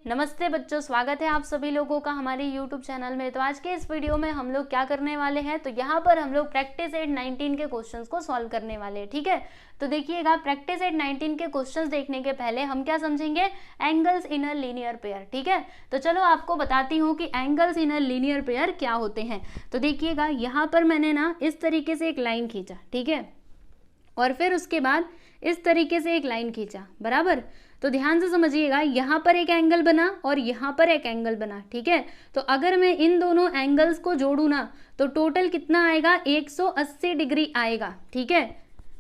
नमस्ते बच्चों, स्वागत है आप सभी लोगों का हमारे YouTube चैनल में। तो आज के इस वीडियो में हम लोग क्या करने वाले हैं, तो यहाँ पर हम लोग प्रैक्टिस 8-19 के क्वेश्चंस को सॉल्व करने वाले हैं। ठीक है, तो देखिएगा, प्रैक्टिस 8-19 के क्वेश्चंस देखने के पहले हम क्या समझेंगे, angles in a linear pair. ठीक है, तो चलो आपको बताती हूँ कि angles in a linear pair क्या होते हैं। तो देखिएगा, यहाँ पर मैंने ना इस तरीके से एक लाइन खींचा, ठीक है, और फिर उसके बाद इस तरीके से एक लाइन खींचा, बराबर। तो ध्यान से समझिएगा, यहाँ पर एक एंगल बना और यहाँ पर एक एंगल बना, ठीक है। तो अगर मैं इन दोनों एंगल्स को जोड़ू ना, तो टोटल कितना आएगा, 180 डिग्री आएगा। ठीक है,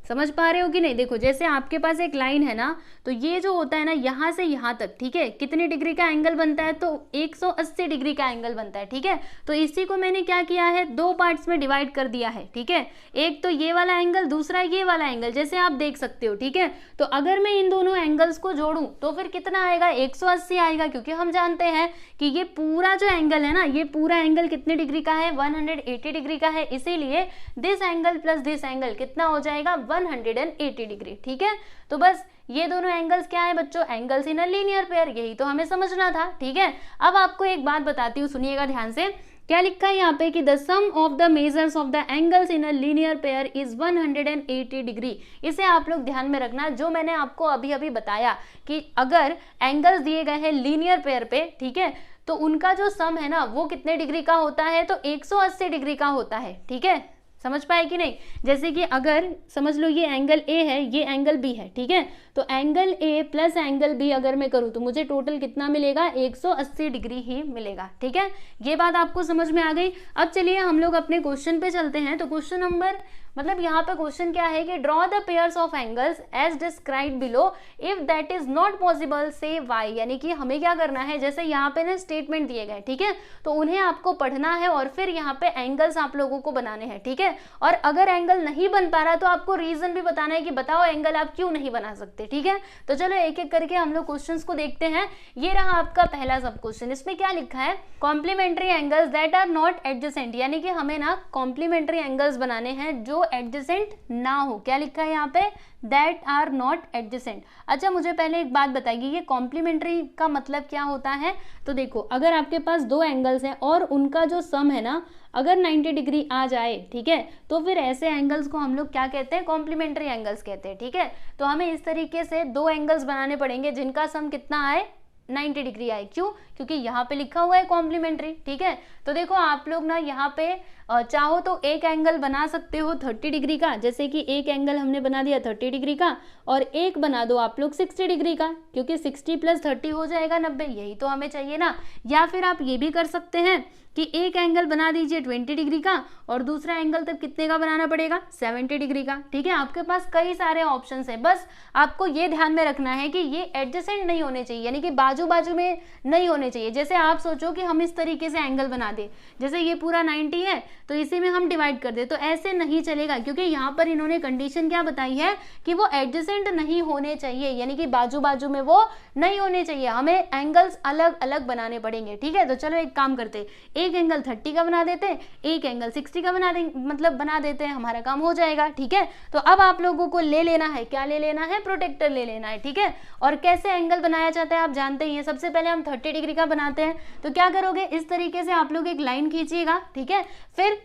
समझ पा रहे हो कि नहीं। देखो, जैसे आपके पास एक लाइन है ना, तो ये जो होता है ना, यहाँ से यहाँ तक, ठीक है, कितने डिग्री का एंगल बनता है, तो 180 डिग्री का एंगल बनता है। ठीक है, तो इसी को मैंने क्या किया है, दो पार्ट्स में डिवाइड कर दिया है। ठीक है, एक तो ये वाला एंगल, दूसरा ये वाला एंगल, जैसे आप देख सकते हो। ठीक है, तो अगर मैं इन दोनों एंगल्स को जोड़ूं तो फिर कितना आएगा, 180 आएगा, क्योंकि हम जानते हैं कि ये पूरा जो एंगल है ना, ये पूरा एंगल कितने डिग्री का है, 180 डिग्री का है। इसीलिए this angle plus this angle कितना हो जाएगा, 180 डिग्री। ठीक है, तो बस ये दोनों एंगल्स क्या है बच्चों, angles in a linear pair, यही तो हमें समझना था। ठीक है, अब आपको एक बात बताती हूँ, सुनिएगा ध्यान से। क्या लिखा है यहाँ पे कि the sum of the measures of the angles in a linear pair is 180 degree. इसे आप लोग ध्यान में रखना, जो मैंने आपको अभी अभी बताया कि अगर एंगल्स दिए गए हैं लीनियर पेयर पे, ठीक है, तो उनका जो सम है ना, वो कितने डिग्री का होता है, तो 180 डिग्री का होता है। ठीक है, समझ पाए कि नहीं। जैसे कि अगर समझ लो ये एंगल ए है, ये एंगल बी है, ठीक है, तो angle A plus angle B अगर मैं करूँ तो मुझे टोटल कितना मिलेगा, 180 डिग्री ही मिलेगा। ठीक है, ये बात आपको समझ में आ गई। अब चलिए हम लोग अपने क्वेश्चन पे चलते हैं। तो क्वेश्चन नंबर, मतलब यहाँ पे क्वेश्चन क्या है कि draw the pairs of angles as described below, if that is not possible say why. यानी कि हमें क्या करना है, जैसे यहाँ पे ना स्टेटमेंट दिए गए, ठीक है, तो उन्हें आपको पढ़ना है और फिर यहाँ पे एंगल्स आप लोगों को बनाने हैं। ठीक है, और अगर एंगल नहीं बन पा रहा तो आपको रीजन भी बताना है कि बताओ एंगल आप क्यों नहीं बना सकते। ठीक है, तो चलो एक एक करके हम लोग क्वेश्चंस को देखते हैं। ये रहा आपका पहला सब क्वेश्चन। इसमें क्या लिखा है, complementary angles that are not adjacent, यानी कि हमें ना कॉम्प्लीमेंट्री एंगल्स बनाने हैं जो एडजेसेंट ना हो। क्या लिखा है यहाँ पे, दैट आर नॉट एडजेसेंट। अच्छा, मुझे पहले एक बात बताइए, ये कॉम्प्लीमेंट्री का मतलब क्या होता है। तो देखो, अगर आपके पास दो एंगल्स हैं और उनका जो सम है ना, अगर 90 डिग्री आ जाए, ठीक है, तो फिर ऐसे एंगल्स को हम लोग क्या कहते हैं, कॉम्प्लीमेंट्री एंगल्स कहते हैं। ठीक है, तो हमें इस तरीके से दो एंगल्स बनाने पड़ेंगे जिनका सम कितना आए, 90 डिग्री आए। क्यों, क्योंकि यहाँ पे लिखा हुआ है कॉम्प्लीमेंट्री। ठीक है, तो देखो आप लोग ना यहाँ पे चाहो तो एक एंगल बना सकते हो 30 डिग्री का, जैसे कि एक एंगल हमने बना दिया 30 डिग्री का, और एक बना दो आप लोग 60 डिग्री का, क्योंकि 60 + 30 हो जाएगा 90, यही तो हमें चाहिए ना। या फिर आप ये भी कर सकते हैं कि एक एंगल बना दीजिए 20 डिग्री का और दूसरा एंगल तब कितने का बनाना पड़ेगा, 70 डिग्री का। ठीक है, आपके पास कई सारे ऑप्शंस हैं, बस आपको ये ध्यान में रखना है कि ये एडजेसेंट नहीं होने चाहिए, यानी कि बाजू बाजू में नहीं होने चाहिए। जैसे आप सोचो कि हम इस तरीके से एंगल बना दे, जैसे ये पूरा 90 है तो इसी में हम डिवाइड कर दे, तो ऐसे नहीं चलेगा, क्योंकि यहाँ पर इन्होंने कंडीशन क्या बताई है कि वो एडजेसेंट नहीं होने चाहिए, यानी कि बाजू बाजू में वो नहीं होने चाहिए, हमें एंगल्स अलग अलग बनाने पड़ेंगे। ठीक है, तो चलो एक काम करते, एक एंगल 30 का बना देते, एक एंगल 60 का बना देते हैं, हमारा काम हो जाएगा। ठीक है, तो अब आप लोगों को ले लेना है, क्या ले लेना है, प्रोटेक्टर ले लेना है। ठीक है, और कैसे एंगल बनाया जाता है आप जानते ही हैं। सबसे पहले हम 30 डिग्री का बनाते हैं, तो क्या करोगे, इस तरीके से आप लोग एक लाइन खींचिएगा। ठीक है, फिर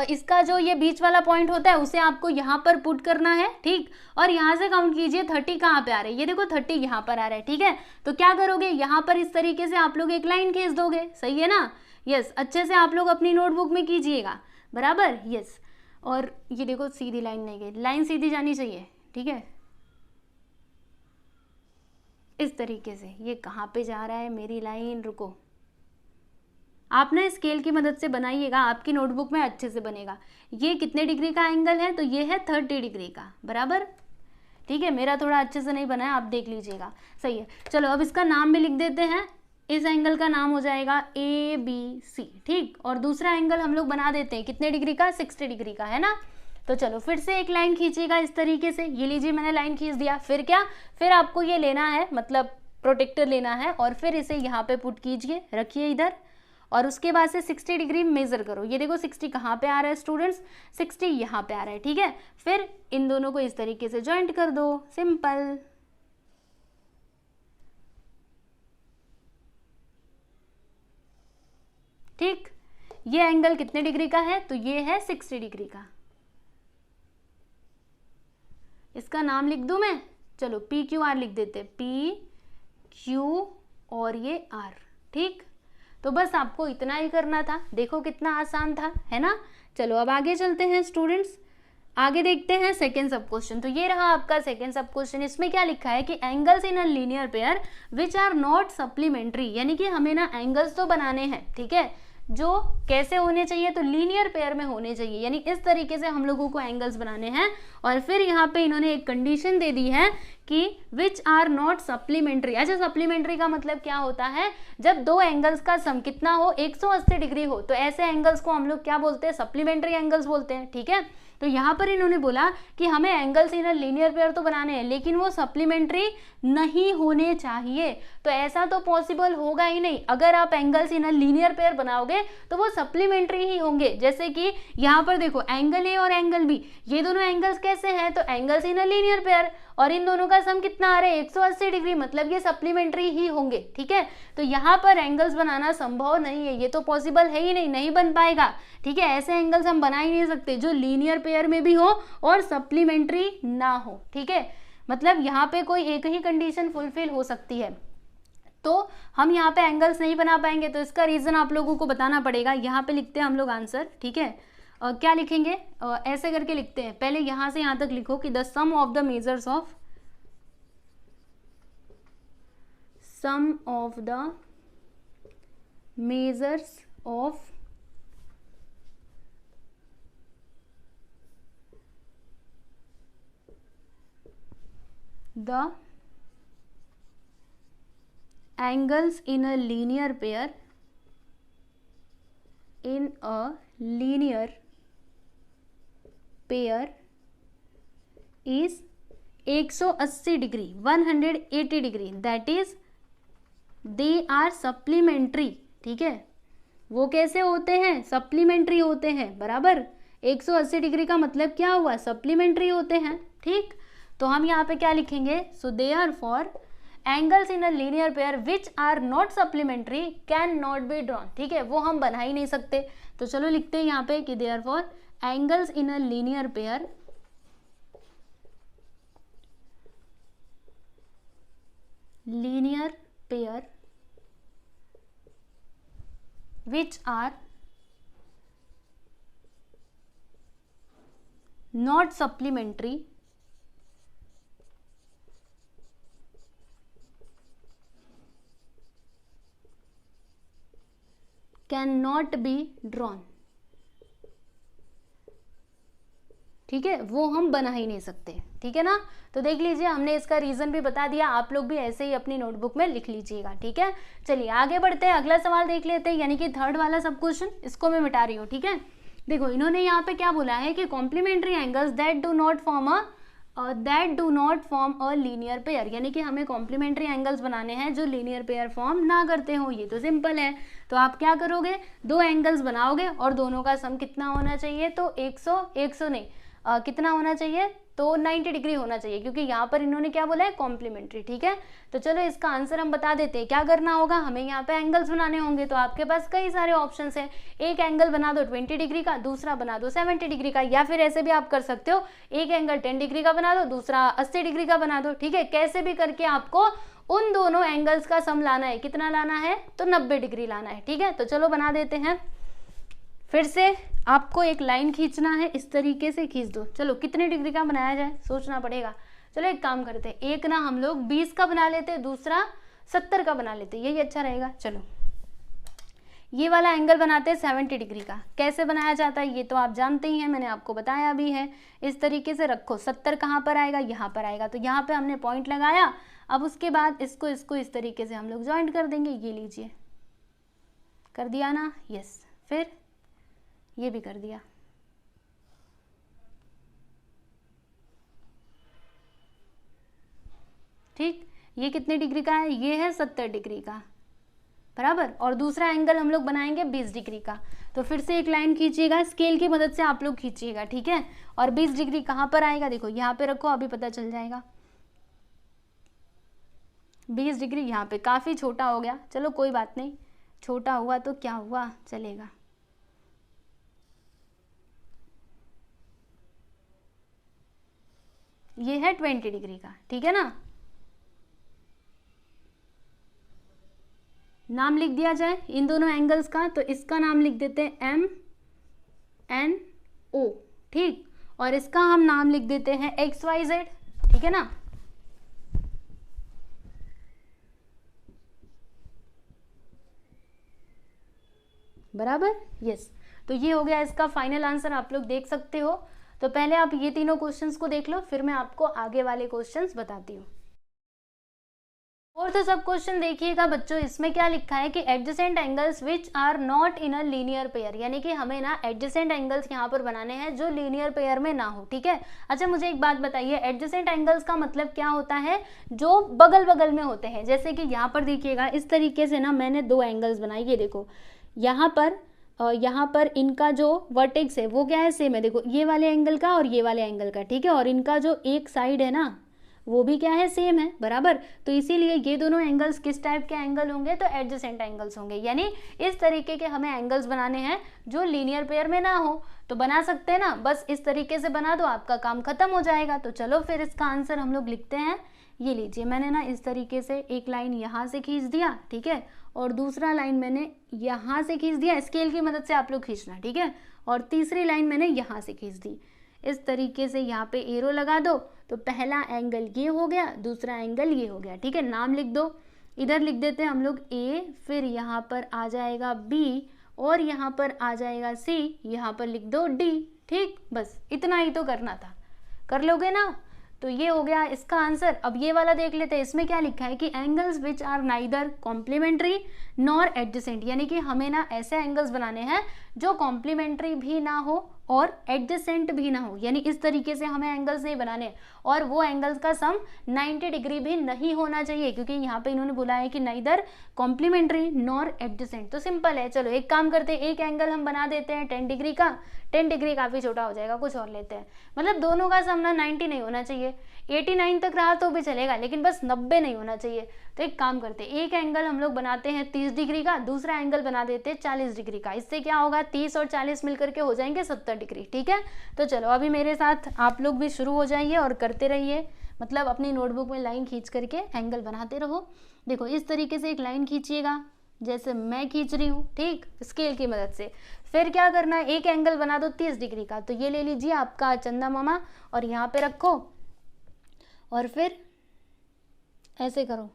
इसका जो ये बीच वाला पॉइंट होता है उसे आपको यहाँ पर पुट करना है, ठीक, और यहाँ से काउंट कीजिए 30 कहाँ पे आ रहे हैं, ये देखो 30 यहाँ पर आ रहा है। ठीक है, तो क्या करोगे, यहाँ पर इस तरीके से आप लोग एक लाइन खींच दोगे, सही है ना। यस, अच्छे से आप लोग अपनी नोटबुक में कीजिएगा, बराबर। यस, और ये देखो सीधी लाइन नहीं गई, लाइन सीधी जानी चाहिए। ठीक है, इस तरीके से, ये कहाँ पे जा रहा है मेरी लाइन, रुको, आप ना स्केल की मदद से बनाइएगा, आपकी नोटबुक में अच्छे से बनेगा। ये कितने डिग्री का एंगल है, तो ये है 30 डिग्री का, बराबर। ठीक है, मेरा थोड़ा अच्छे से नहीं बना है, आप देख लीजिएगा, सही है। चलो अब इसका नाम भी लिख देते हैं, इस एंगल का नाम हो जाएगा ABC। ठीक, और दूसरा एंगल हम लोग बना देते हैं कितने डिग्री का, 60 डिग्री का, है ना। तो चलो फिर से एक लाइन खींचिएगा इस तरीके से, ये लीजिए मैंने लाइन खींच दिया। फिर क्या, फिर आपको ये लेना है, मतलब प्रोटेक्टर लेना है, और फिर इसे यहाँ पे पुट कीजिए, रखिए इधर, और उसके बाद से 60 डिग्री मेजर करो। ये देखो 60 कहाँ पे आ रहा है स्टूडेंट्स, 60 यहाँ पे आ रहा है। ठीक है, फिर इन दोनों को इस तरीके से ज्वाइंट कर दो, सिंपल। ठीक, ये एंगल कितने डिग्री का है, तो ये है 60 डिग्री का। इसका नाम लिख दूं मैं, चलो पी क्यू आर लिख देते, पी क्यू और ये आर। ठीक, तो बस आपको इतना ही करना था, देखो कितना आसान था, है ना। चलो अब आगे चलते हैं स्टूडेंट्स, आगे देखते हैं सेकेंड सब क्वेश्चन। तो ये रहा आपका सेकेंड सब क्वेश्चन। इसमें क्या लिखा है कि angles in a linear pair which are not supplementary, यानी कि हमें ना एंगल्स तो बनाने हैं, ठीक है, जो कैसे होने चाहिए, तो लीनियर पेयर में होने चाहिए, यानी इस तरीके से हम लोगों को एंगल्स बनाने हैं। और फिर यहाँ पे इन्होंने एक कंडीशन दे दी है कि विच आर नॉट सप्लीमेंट्री। अच्छा, सप्लीमेंट्री का मतलब क्या होता है, जब दो एंगल्स का सम कितना हो, 180 डिग्री हो, तो ऐसे एंगल्स को हम लोग क्या बोलते हैं, सप्लीमेंट्री एंगल्स बोलते हैं। ठीक है, तो यहाँ पर इन्होंने बोला कि हमें angles in a linear pair तो बनाने हैं, लेकिन वो सप्लीमेंट्री नहीं होने चाहिए। तो ऐसा तो पॉसिबल होगा ही नहीं, अगर आप angles in a linear pair बनाओगे तो वो सप्लीमेंट्री ही होंगे। जैसे कि यहाँ पर देखो, एंगल ए और एंगल बी, ये दोनों एंगल्स कैसे हैं, तो angles in a linear pair, और इन दोनों का सम कितना आ रहा है, 180 डिग्री, मतलब ये सप्लीमेंट्री ही होंगे। ठीक है, तो यहाँ पर एंगल्स बनाना संभव नहीं है, ये तो पॉसिबल है ही नहीं बन पाएगा। ठीक है, ऐसे एंगल्स हम बना ही नहीं सकते जो लीनियर पेयर में भी हो और सप्लीमेंट्री ना हो। ठीक है, मतलब यहाँ पे कोई एक ही कंडीशन फुलफिल हो सकती है, तो हम यहाँ पे एंगल्स नहीं बना पाएंगे। तो इसका रीजन आप लोगों को बताना पड़ेगा। यहाँ पे लिखते हैं हम लोग आंसर। ठीक है, क्या लिखेंगे, ऐसे करके लिखते हैं, पहले यहाँ से यहाँ तक लिखो कि the sum of the measures of the angles in a linear pair is 180 degree, 180 degree, that is they are supplementary. ठीक है, वो कैसे होते हैं, सप्लीमेंट्री होते हैं, बराबर। 180 डिग्री का मतलब क्या हुआ, सप्लीमेंट्री होते हैं। ठीक, तो हम यहाँ पे क्या लिखेंगे, so therefore angles in a linear pair which are not supplementary can not be drawn. ठीक है, वो हम बना ही नहीं सकते। तो चलो लिखते हैं यहाँ पे कि therefore angles in a linear pair which are not supplementary cannot be drawn। ठीक है, वो हम बना ही नहीं सकते। ठीक है ना, तो देख लीजिए हमने इसका रीजन भी बता दिया, आप लोग भी ऐसे ही अपनी नोटबुक में लिख लीजिएगा। ठीक है, चलिए आगे बढ़ते हैं, अगला सवाल देख लेते हैं, यानी कि थर्ड वाला सब क्वेश्चन, इसको मैं मिटा रही हूँ। ठीक है, देखो इन्होंने यहाँ पे क्या बोला है कि complementary angles that do not form a linear pair, यानी कि हमें कॉम्प्लीमेंट्री एंगल्स बनाने हैं जो लीनियर पेयर फॉर्म ना करते हो। ये तो सिंपल है, तो आप क्या करोगे, दो एंगल्स बनाओगे और दोनों का सम कितना होना चाहिए, तो 100 नहीं, कितना होना चाहिए, तो 90 डिग्री होना चाहिए, क्योंकि यहाँ पर इन्होंने क्या बोला है, कॉम्प्लीमेंट्री। ठीक है, तो चलो इसका आंसर हम बता देते हैं। क्या करना होगा, हमें यहाँ पे एंगल्स बनाने होंगे, तो आपके पास कई सारे ऑप्शंस हैं। एक एंगल बना दो 20 डिग्री का, दूसरा बना दो 70 डिग्री का, या फिर ऐसे भी आप कर सकते हो, एक एंगल 10 डिग्री का बना दो, दूसरा 80 डिग्री का बना दो। ठीक है, कैसे भी करके आपको उन दोनों एंगल्स का सम लाना है। कितना लाना है, तो 90 डिग्री लाना है। ठीक है, तो चलो बना देते हैं। फिर से आपको एक लाइन खींचना है, इस तरीके से खींच दो। चलो कितने डिग्री का बनाया जाए, सोचना पड़ेगा। चलो एक काम करते हैं, एक ना हम लोग 20 का बना लेते, दूसरा 70 का बना लेते, यही अच्छा रहेगा। चलो ये वाला एंगल बनाते हैं 70 डिग्री का। कैसे बनाया जाता है ये तो आप जानते ही हैं, मैंने आपको बताया भी है। इस तरीके से रखो, 70 कहाँ पर आएगा, यहाँ पर आएगा, तो यहाँ पे हमने पॉइंट लगाया। अब उसके बाद इसको इस तरीके से हम लोग ज्वाइंट कर देंगे। ये लीजिए, कर दिया ना, यस। फिर ये भी कर दिया। ठीक, ये कितने डिग्री का है, ये है 70 डिग्री का, बराबर। और दूसरा एंगल हम लोग बनाएंगे 20 डिग्री का। तो फिर से एक लाइन खींचिएगा, स्केल की मदद से आप लोग खींचिएगा। ठीक है, और 20 डिग्री कहाँ पर आएगा, देखो यहाँ पे रखो, अभी पता चल जाएगा। 20 डिग्री यहाँ पे काफ़ी छोटा हो गया, चलो कोई बात नहीं, छोटा हुआ तो क्या हुआ, चलेगा। ये है 20 डिग्री का, ठीक है ना। नाम लिख दिया जाए इन दोनों एंगल्स का, तो इसका नाम लिख देते हैं MNO, ठीक। और इसका हम नाम लिख देते हैं XYZ, ठीक है ना। बराबर, यस। तो ये हो गया इसका फाइनल आंसर, आप लोग देख सकते हो। तो पहले आप ये तीनों क्वेश्चंस को देख लो, फिर मैं आपको आगे वाले क्वेश्चंस बताती हूँ। फोर्थ सब क्वेश्चन देखिएगा बच्चों, इसमें क्या लिखा है कि adjacent angles which are not in a linear pair, यानी कि हमें ना एडजेसेंट एंगल्स यहाँ पर बनाने हैं जो लीनियर पेयर में ना हो, ठीक है। अच्छा मुझे एक बात बताइए, एडजेसेंट एंगल्स का मतलब क्या होता है, जो बगल बगल में होते हैं। जैसे कि यहाँ पर देखिएगा इस तरीके से ना मैंने दो एंगल्स बनाए, ये देखो यहाँ पर इनका जो वर्टेक्स है वो क्या है, सेम है। देखो ये वाले एंगल का और ये वाले एंगल का, ठीक है। और इनका जो एक साइड है ना वो भी क्या है, सेम है, बराबर। तो इसीलिए ये दोनों एंगल्स किस टाइप के एंगल होंगे, तो एडजेसेंट एंगल्स होंगे। यानी इस तरीके के हमें एंगल्स बनाने हैं जो लीनियर पेयर में ना हो। तो बना सकते हैं ना, बस इस तरीके से बना दो, आपका काम खत्म हो जाएगा। तो चलो फिर इसका आंसर हम लोग लिखते हैं। ये लीजिए, मैंने ना इस तरीके से एक लाइन यहाँ से खींच दिया, ठीक है, और दूसरा लाइन मैंने यहाँ से खींच दिया, स्केल की मदद से आप लोग खींचना, ठीक है। और तीसरी लाइन मैंने यहाँ से खींच दी। इस तरीके से यहाँ पे एरो लगा दो, तो पहला एंगल ये हो गया, दूसरा एंगल ये हो गया, ठीक है। नाम लिख दो, इधर लिख देते हैं हम लोग A, फिर यहाँ पर आ जाएगा B, और यहाँ पर आ जाएगा C, यहाँ पर लिख दो D, ठीक। बस इतना ही तो करना था, कर लोगे ना। तो ये हो गया इसका आंसर। अब ये वाला देख लेते हैं, इसमें क्या लिखा है कि angles which are neither complementary nor adjacent, यानी कि हमें ना ऐसे एंगल्स बनाने हैं जो कॉम्प्लीमेंट्री भी ना हो और एडजेसेंट भी ना हो, यानी इस तरीके से हमें एंगल्स नहीं बनाने। और वो एंगल्स का सम 90 डिग्री भी नहीं होना चाहिए, क्योंकि यहाँ पे इन्होंने बोला है कि नाइदर कॉम्प्लीमेंट्री नॉर एडजेसेंट। तो सिंपल है, चलो एक काम करते हैं, एक एंगल हम बना देते हैं 10 डिग्री का। 10 डिग्री काफ़ी छोटा हो जाएगा, कुछ और लेते हैं। मतलब दोनों का सम ना 90 नहीं होना चाहिए, 89 तक रहा तो भी चलेगा, लेकिन बस 90 नहीं होना चाहिए। तो एक काम करते हैं, एक एंगल हम लोग बनाते हैं 30 डिग्री का, दूसरा एंगल बना देते हैं 40 डिग्री का। इससे क्या होगा, 30 और 40 मिलकर के हो जाएंगे 70 डिग्री, ठीक है। तो चलो अभी मेरे साथ आप लोग भी शुरू हो जाइए और करते रहिए, मतलब अपनी नोटबुक में लाइन खींच करके एंगल बनाते रहो। देखो इस तरीके से एक लाइन खींचिएगा, जैसे मैं खींच रही हूँ, ठीक, स्केल की मदद से। फिर क्या करना है, एक एंगल बना दो 30 डिग्री का। तो ये ले लीजिए आपका चंदा मामा, और यहाँ पे रखो, और फिर ऐसे करो,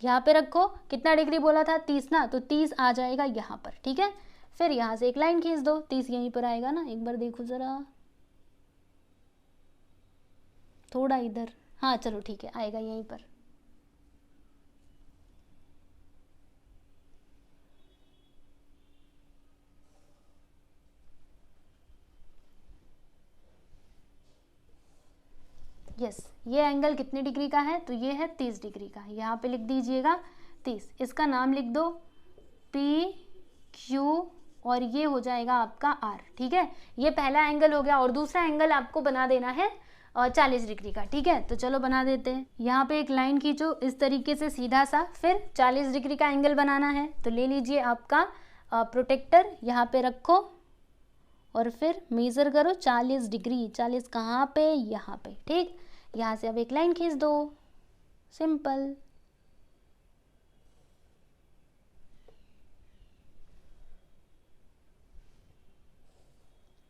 यहाँ पे रखो। कितना डिग्री बोला था, 30 ना, तो 30 आ जाएगा यहाँ पर, ठीक है। फिर यहाँ से एक लाइन खींच दो, 30 यहीं पर आएगा ना, एक बार देखो ज़रा, थोड़ा इधर, हाँ चलो ठीक है, आएगा यहीं पर। यस, ये एंगल कितने डिग्री का है, तो ये है 30 डिग्री का। यहाँ पे लिख दीजिएगा 30, इसका नाम लिख दो PQ, और ये हो जाएगा आपका R, ठीक है। ये पहला एंगल हो गया, और दूसरा एंगल आपको बना देना है 40 डिग्री का, ठीक है। तो चलो बना देते हैं। यहाँ पे एक लाइन खींचो इस तरीके से सीधा सा, फिर 40 डिग्री का एंगल बनाना है। तो ले लीजिए आपका प्रोटेक्टर, यहाँ पे रखो, और फिर मेज़र करो 40 डिग्री। 40 कहाँ पे, यहाँ पे, ठीक। यहाँ से अब एक लाइन खींच दो, सिंपल।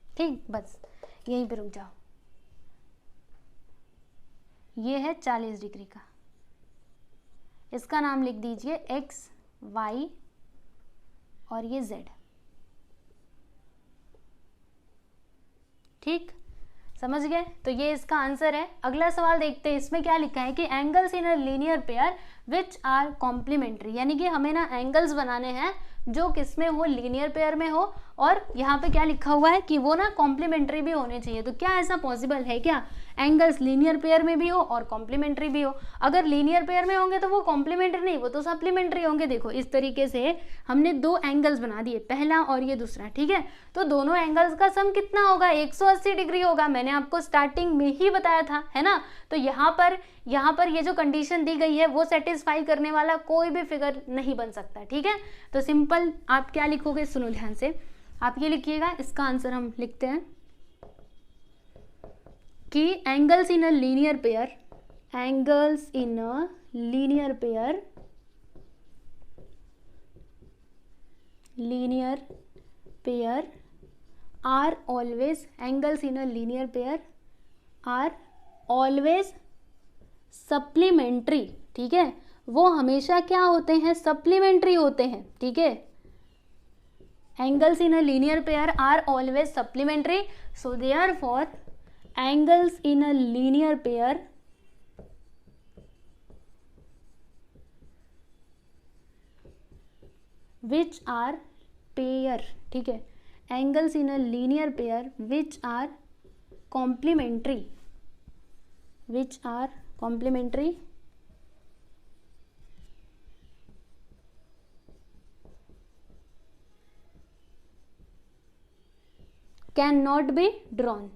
ठीक, बस यहीं पे रुक जाओ। ये है 40 डिग्री का, इसका नाम लिख दीजिए X, Y, और ये Z, ठीक, समझ गए। तो ये इसका आंसर है। अगला सवाल देखते हैं, इसमें क्या लिखा है कि angles in a linear pair which are complementary, यानी कि हमें ना एंगल्स बनाने हैं जो किस में हो, लीनियर पेयर में हो। और यहाँ पे क्या लिखा हुआ है कि वो ना कॉम्प्लीमेंट्री भी होने चाहिए। तो क्या ऐसा पॉसिबल है क्या, एंगल्स लीनियर पेयर में भी हो और कॉम्प्लीमेंट्री भी हो? अगर लीनियर पेयर में होंगे तो वो कॉम्प्लीमेंट्री नहीं, वो तो सप्लीमेंट्री होंगे। देखो इस तरीके से हमने दो एंगल्स बना दिए, पहला और ये दूसरा, ठीक है। तो दोनों एंगल्स का सम कितना होगा, 180 डिग्री होगा। मैंने आपको स्टार्टिंग में ही बताया था, है ना। तो यहाँ पर यहाँ पर ये जो कंडीशन दी गई है वो सेटिस्फाई करने वाला कोई भी फिगर नहीं बन सकता, ठीक है। तो सिंपल आप क्या लिखोगे, सुनो ध्यान से, आप ये लिखिएगा, इसका आंसर हम लिखते हैं कि angles in a linear pair, angles in a linear pair, linear pair are always, angles in a linear pair are always supplementary, ठीक है, वो हमेशा क्या होते हैं, सप्लीमेंट्री होते हैं, ठीक है। Angles in a linear pair are always supplementary, so therefore angles in a linear pair which are pair, ठीक है, angles in a linear pair which are complementary, which are complementary can not be drawn,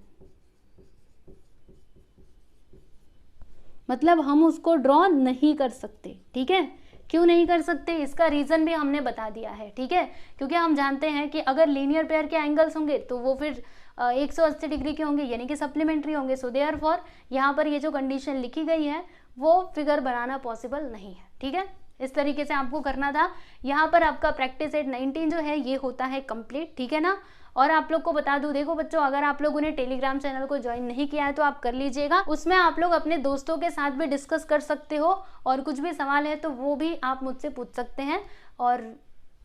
मतलब हम उसको draw नहीं कर सकते, ठीक है। क्यों नहीं कर सकते, इसका रीजन भी हमने बता दिया है, ठीक है, क्योंकि हम जानते हैं कि अगर लीनियर पेयर के एंगल्स होंगे तो वो फिर 180 डिग्री के होंगे, यानी कि सप्लीमेंट्री होंगे। सो देयरफॉर यहाँ पर ये जो कंडीशन लिखी गई है वो फिगर बनाना पॉसिबल नहीं है, ठीक है। इस तरीके से आपको करना था। यहाँ पर आपका प्रैक्टिस सेट 19 जो है ये होता है कंप्लीट, ठीक है ना। और आप लोग को बता दूं, देखो बच्चों, अगर आप लोगों ने टेलीग्राम चैनल को ज्वाइन नहीं किया है तो आप कर लीजिएगा, उसमें आप लोग अपने दोस्तों के साथ भी डिस्कस कर सकते हो और कुछ भी सवाल है तो वो भी आप मुझसे पूछ सकते हैं। और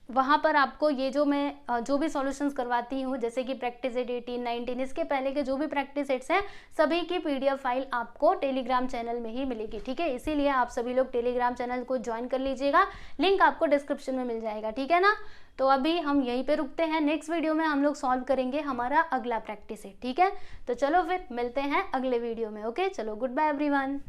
वहाँ पर आपको ये जो मैं जो भी सॉल्यूशंस करवाती हूँ, जैसे कि प्रैक्टिस सेट 18, 19, इसके पहले के जो भी प्रैक्टिस सेट्स हैं सभी की PDF फाइल आपको टेलीग्राम चैनल में ही मिलेगी, ठीक है। इसीलिए आप सभी लोग टेलीग्राम चैनल को ज्वाइन कर लीजिएगा, लिंक आपको डिस्क्रिप्शन में मिल जाएगा, ठीक है ना। तो अभी हम यहीं पे रुकते हैं, नेक्स्ट वीडियो में हम लोग सॉल्व करेंगे हमारा अगला प्रैक्टिस सेट, ठीक है। तो चलो फिर मिलते हैं अगले वीडियो में, ओके, चलो गुड बाय एवरीवन।